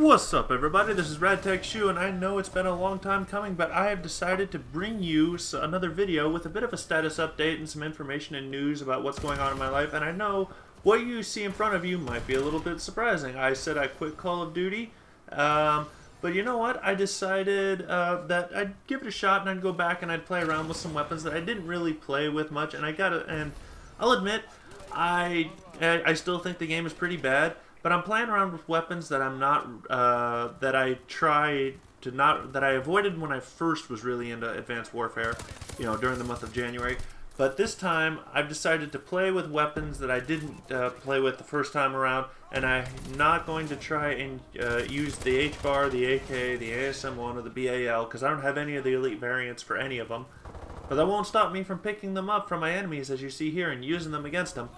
What's up, everybody? This is RadTechShoe, and I know it's been a long time coming, but I have decided to bring you another video with a bit of a status update and some information and news about what's going on in my life. And I know what you see in front of you might be a little bit surprising. I said I quit Call of Duty, but you know what? I decided that I'd give it a shot and I'd go back and I'd play around with some weapons that I didn't really play with much. And I'll admit, I still think the game is pretty bad. But I'm playing around with weapons that I'm not, that I avoided when I first was really into Advanced Warfare, you know, during the month of January. But this time, I've decided to play with weapons that I didn't play with the first time around, and I'm not going to try and use the H-Bar, the AK, the ASM-1, or the BAL, because I don't have any of the elite variants for any of them. But that won't stop me from picking them up from my enemies, as you see here, and using them against them.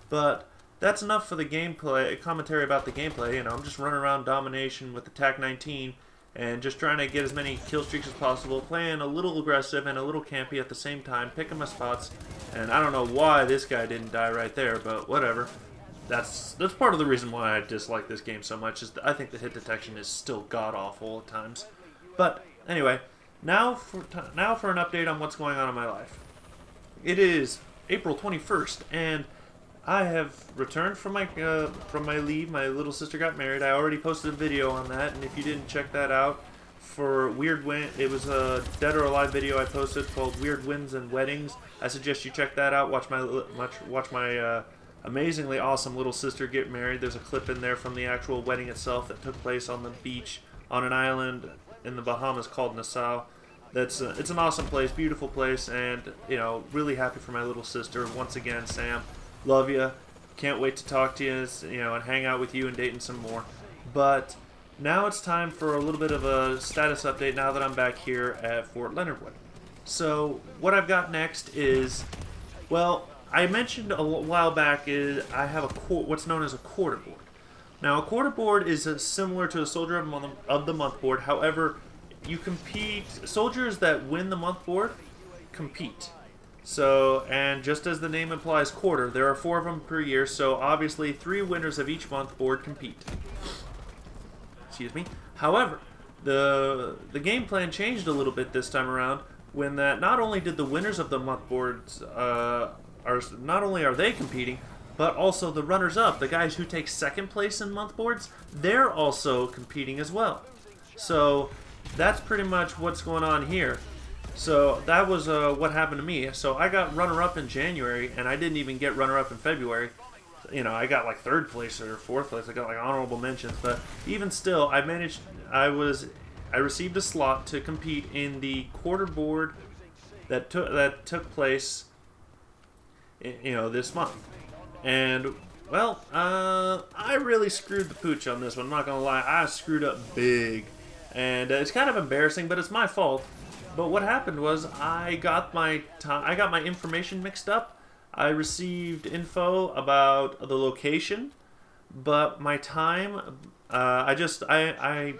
But that's enough for the gameplay, commentary about the gameplay. You know, I'm just running around domination with the TAC-19 and just trying to get as many kill streaks as possible, playing a little aggressive and a little campy at the same time, picking my spots. And I don't know why this guy didn't die right there, but whatever. That's part of the reason why I dislike this game so much, is that I think the hit detection is still god-awful at times. But anyway, now for an update on what's going on in my life. It is April 21st, and I have returned from my leave. My little sister got married. I already posted a video on that, and if you didn't check that out, for Weird Win, it was a Dead or Alive video I posted called Weird Wins and Weddings. I suggest you check that out. Watch my amazingly awesome little sister get married. There's a clip in there from the actual wedding itself that took place on the beach on an island in the Bahamas called Nassau. It's an awesome place, beautiful place, and you know, really happy for my little sister. Once again, Sam, love you. Can't wait to talk to you, and hang out with you and Dayton some more. But now it's time for a little bit of a status update now that I'm back here at Fort Leonard Wood. So what I've got next is, well, I mentioned a while back is I have what's known as a quarter board. Now a quarter board is similar to a Soldier of the Month board. However, you compete. Soldiers that win the month board compete. So, and just as the name implies, quarter, there are 4 of them per year, so obviously 3 winners of each month board compete. Excuse me. However, the game plan changed a little bit this time around, when that not only did the winners of the month boards, not only are they competing, but also the runners-up, the guys who take second place in month boards, they're also competing as well. So, that's pretty much what's going on here. So that was what happened to me. So I got runner-up in January, and I didn't even get runner-up in February. You know, I got like 3rd place or 4th place. I got like honorable mentions, but even still, I received a slot to compete in the quarter board that took place, you know, this month. And well, I really screwed the pooch on this one. I'm not gonna lie, I screwed up big, and it's kind of embarrassing, but it's my fault. But what happened was I got my information mixed up. I received info about the location, but my time, I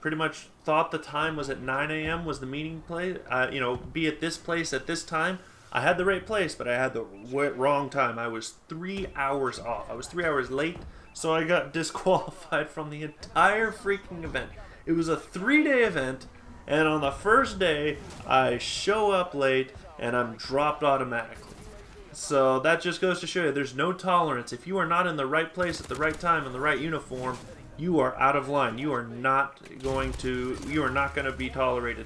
pretty much thought the time was at 9 a.m. was the meeting place. You know, be at this place at this time. I had the right place, but I had the wrong time. I was 3 hours off. I was 3 hours late, so I got disqualified from the entire freaking event. It was a 3-day event. And on the first day, I show up late, and I'm dropped automatically. So that just goes to show you, there's no tolerance. If you are not in the right place at the right time in the right uniform, you are out of line. You are not going to be tolerated.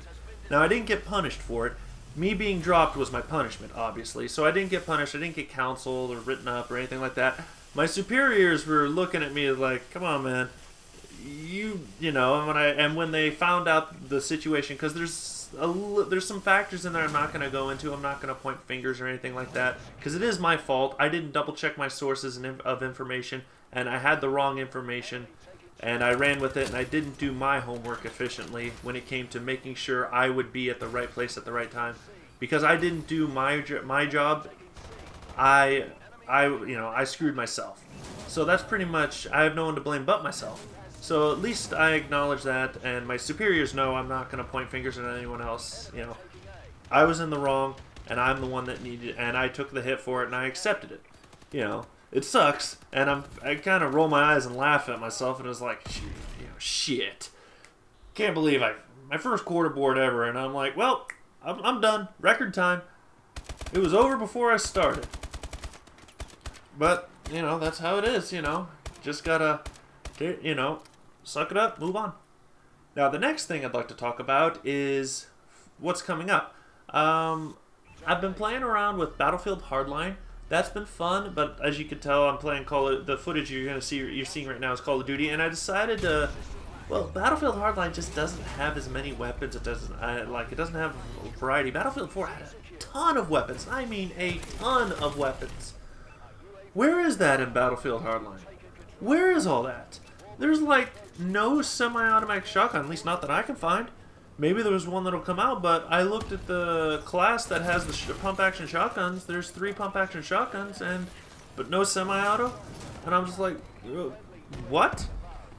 Now, I didn't get punished for it. Me being dropped was my punishment, obviously. So I didn't get punished. I didn't get counseled or written up or anything like that. My superiors were looking at me like, come on, man. You know, and when they found out the situation, because there's some factors in there I'm not going to go into. I'm not going to point fingers or anything like that, because it is my fault. I didn't double check my sources of information, and I had the wrong information, and I ran with it, and I didn't do my homework efficiently when it came to making sure I would be at the right place at the right time, because I didn't do my job. I screwed myself. So that's pretty much, I have no one to blame but myself. So at least I acknowledge that, and my superiors know I'm not going to point fingers at anyone else. You know, I was in the wrong, and I'm the one that needed, and I took the hit for it, and I accepted it. You know, it sucks, and I kind of roll my eyes and laugh at myself, and it was like, shit. Can't believe my first quarter board ever, and I'm like, well, I'm done. Record time. It was over before I started. But, that's how it is, Just gotta, suck it up, move on. Now, the next thing I'd like to talk about is what's coming up. I've been playing around with Battlefield Hardline. That's been fun, but as you can tell, I'm playing the footage you're seeing right now is Call of Duty, and I decided to. Well, Battlefield Hardline just doesn't have as many weapons. It doesn't have a variety. Battlefield 4 had a ton of weapons. I mean, a ton of weapons. Where is that in Battlefield Hardline? Where is all that? There's like no semi-automatic shotgun, at least not that I can find. Maybe there was one that'll come out, but I looked at the class that has the pump-action shotguns. There's 3 pump-action shotguns, but no semi-auto. And I'm just like, what?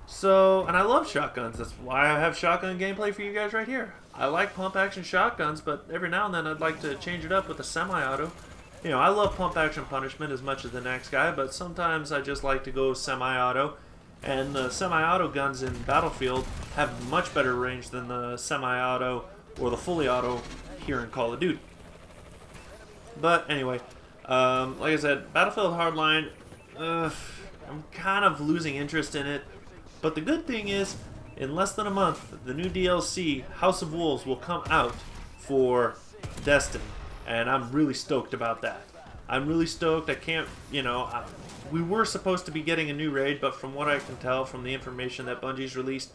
So, and I love shotguns. That's why I have shotgun gameplay for you guys right here. I like pump-action shotguns, but every now and then I'd like to change it up with a semi-auto. I love pump-action punishment as much as the next guy, but sometimes I just like to go semi-auto. And the semi-auto guns in Battlefield have much better range than the semi-auto or the fully auto here in Call of Duty. But anyway, like I said, Battlefield Hardline, I'm kind of losing interest in it. But the good thing is, in less than a month, the new DLC, House of Wolves, will come out for Destiny. And I'm really stoked about that. I'm really stoked. I can't, we were supposed to be getting a new raid, but from what I can tell from the information that Bungie's released,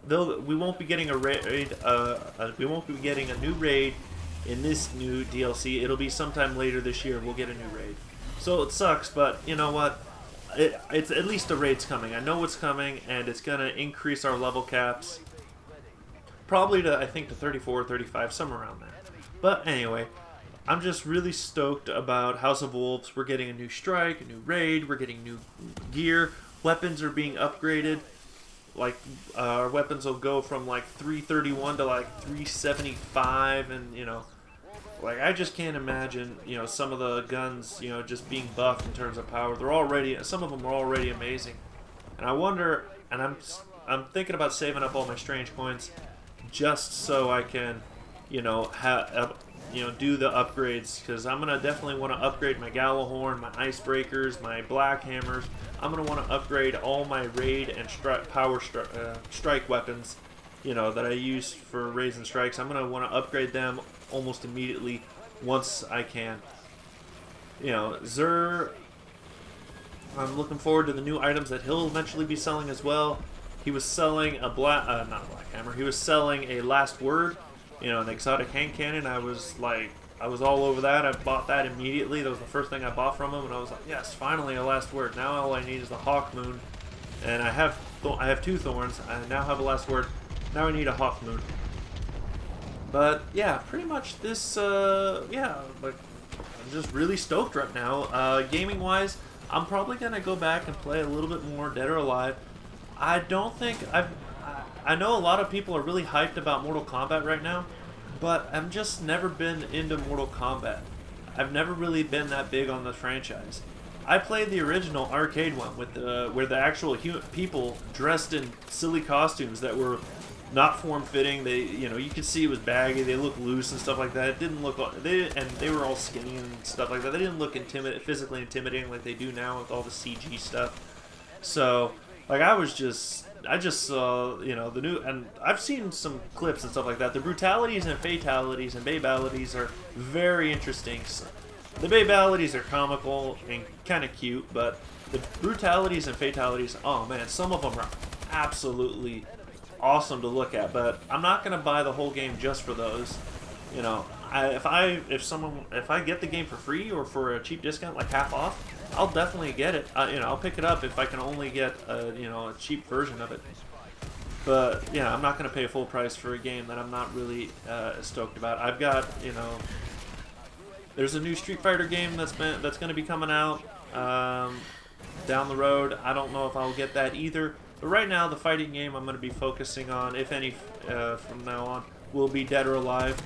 we won't be getting a raid. We won't be getting a new raid in this new DLC. It'll be sometime later this year. We'll get a new raid. So it sucks, but you know what? It's at least a raid's coming. I know what's coming, and it's gonna increase our level caps. Probably to, I think, to 34 or 35, somewhere around there. But anyway, I'm just really stoked about House of Wolves. We're getting a new strike, a new raid, we're getting new gear. Weapons are being upgraded. Like, our weapons will go from like 331 to like 375, and like, I just can't imagine, some of the guns, just being buffed in terms of power. Some of them are already amazing. And I wonder, and I'm thinking about saving up all my strange coins just so I can, do the upgrades, because I'm gonna definitely want to upgrade my Gallahorn, my icebreakers, my black hammers. I'm gonna want to upgrade all my raid and strike weapons, that I use for raids and strikes. I'm gonna want to upgrade them almost immediately once I can. Xur, I'm looking forward to the new items that he'll eventually be selling as well. He was selling not a black hammer. He was selling a last word. An exotic hand cannon. I was all over that. I bought that immediately. That was the first thing I bought from him, and I was like, yes, finally a last word. Now all I need is the Hawk Moon, and I have 2 thorns. I now have a last word. Now I need a Hawk Moon. But yeah, pretty much this. I'm just really stoked right now. Gaming wise, I'm probably gonna go back and play a little bit more Dead or Alive. I don't think I know a lot of people are really hyped about Mortal Kombat right now, but I've just never been into Mortal Kombat. I've never really been that big on the franchise. I played the original arcade one with where the actual people dressed in silly costumes that were not form-fitting. They, you could see it was baggy. They looked loose and stuff like that. It didn't look, and they were all skinny and stuff like that. They didn't look physically intimidating like they do now with all the CG stuff. So, like, I just saw, the new, and I've seen some clips and stuff like that. The brutalities and fatalities and babalities are very interesting. The babalities are comical and kind of cute, but the brutalities and fatalities, oh man, some of them are absolutely awesome to look at. But I'm not gonna buy the whole game just for those. If I get the game for free or for a cheap discount, like half off, I'll definitely get it. I'll pick it up if I can only get a cheap version of it. But yeah, I'm not gonna pay full price for a game that I'm not really stoked about. I've got, there's a new Street Fighter game that's gonna be coming out down the road. I don't know if I'll get that either. But right now, the fighting game I'm gonna be focusing on, if any, from now on, will be Dead or Alive.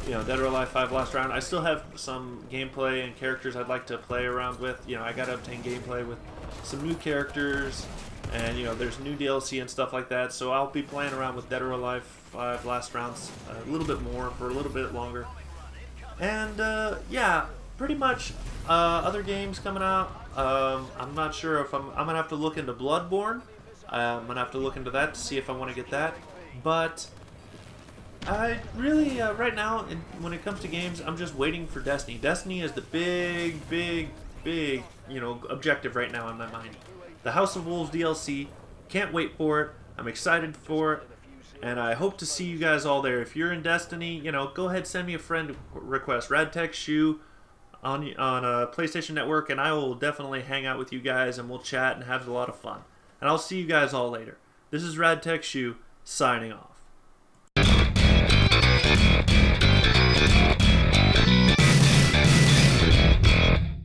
Dead or Alive 5 Last Round. I still have some gameplay and characters I'd like to play around with. I got to obtain gameplay with some new characters, and there's new DLC and stuff like that. So I'll be playing around with Dead or Alive 5 Last Rounds a little bit more for a little bit longer. And yeah, pretty much other games coming out. I'm not sure if I'm gonna have to look into Bloodborne. I'm gonna have to look into that to see if I want to get that. But I really, right now, when it comes to games, I'm just waiting for Destiny. Destiny is the big objective right now in my mind. The House of Wolves DLC, can't wait for it. I'm excited for it, and I hope to see you guys all there. If you're in Destiny, go ahead, send me a friend request, RadTechShoe on PlayStation Network, and I will definitely hang out with you guys, and we'll chat and have a lot of fun. And I'll see you guys all later. This is RadTechShoe signing off.